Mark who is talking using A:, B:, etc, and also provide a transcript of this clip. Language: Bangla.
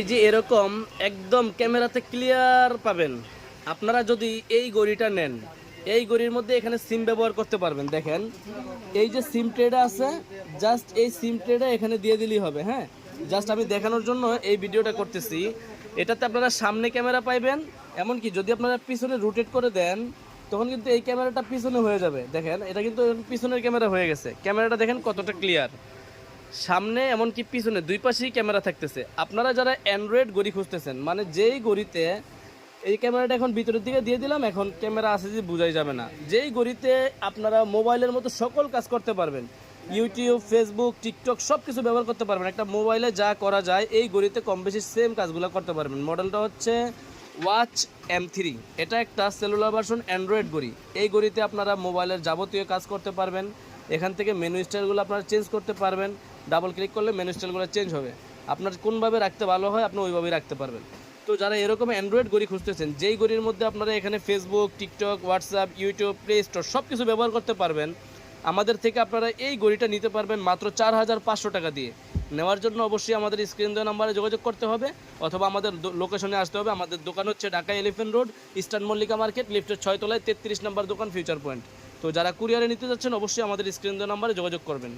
A: এই যে এরকম একদম ক্যামেরাতে ক্লিয়ার পাবেন। আপনারা যদি এই ঘড়িটা নেন, এই ঘড়ির মধ্যে এখানে সিম ব্যবহার করতে পারবেন। দেখেন এই যে সিম ট্রেটা আছে, জাস্ট এই সিম ট্রেটা এখানে দিয়ে দিলেই হবে। হ্যাঁ, জাস্ট আমি দেখানোর জন্য এই ভিডিওটা করতেছি। এটাতে আপনারা সামনে ক্যামেরা পাইবেন, এমনকি যদি আপনারা পিছনে রোটেট করে দেন তখন কিন্তু এই ক্যামেরাটা পিছনে হয়ে যাবে। দেখেন এটা কিন্তু পিছনের ক্যামেরা হয়ে গেছে। ক্যামেরাটা দেখেন কতটা ক্লিয়ার, সামনে এমনকি পিছনে দুই পাশেই ক্যামেরা থাকতেছে। আপনারা যারা অ্যান্ড্রয়েড ঘড়ি খুঁজতেছেন, মানে যেই ঘড়িতে এই ক্যামেরাটা এখন ভিতরের দিকে দিয়ে দিলাম, এখন ক্যামেরা আছে যে বোঝাই যাবে না, যেই ঘড়িতে আপনারা মোবাইলের মতো সকল কাজ করতে পারবেন, ইউটিউব, ফেসবুক, টিকটক সব কিছু ব্যবহার করতে পারবেন। একটা মোবাইলে যা করা যায় এই ঘড়িতে কম বেশি সেম কাজগুলো করতে পারবেন। মডেলটা হচ্ছে ওয়াচ M3। এটা একটা সেলুলার ভার্সন অ্যান্ড্রয়েড ঘড়ি। এই ঘড়িতে আপনারা মোবাইলের যাবতীয় কাজ করতে পারবেন। এখান থেকে মেনু স্টাইলগুলো আপনারা চেঞ্জ করতে পারবেন। ডাবল ক্লিক করলে মেনু স্টাইলগুলো চেঞ্জ হবে। আপনার কোনভাবে রাখতে ভালো হয় আপনি ওইভাবেই রাখতে পারবেন। তো যারা এরকম অ্যান্ড্রয়েড ঘড়ি খুঁজতেছেন, যেই ঘড়ির মধ্যে আপনারা এখানে Facebook, TikTok, WhatsApp, YouTube, play store সব কিছু ব্যবহার করতে পারবেন, আমাদের থেকে আপনারা এই ঘড়িটা নিতে পারবেন মাত্র 4500 টাকা দিয়ে। নেওয়ার জন্য অবশ্যই আমাদের স্ক্রিন দেওয়া নাম্বারে যোগাযোগ করতে হবে, অথবা আমাদের লোকেশনে আসতে হবে। আমাদের দোকান হচ্ছে Dhaka elephant road, eastern Mallika market, লিফটের 6 তলায় 33 নম্বর দোকান, ফিউচার পয়েন্ট। তো যারা কুরিয়ারে নিতে যাচ্ছেন অবশ্যই আমাদের স্ক্রিন দেওয়া নাম্বারে যোগাযোগ করবেন।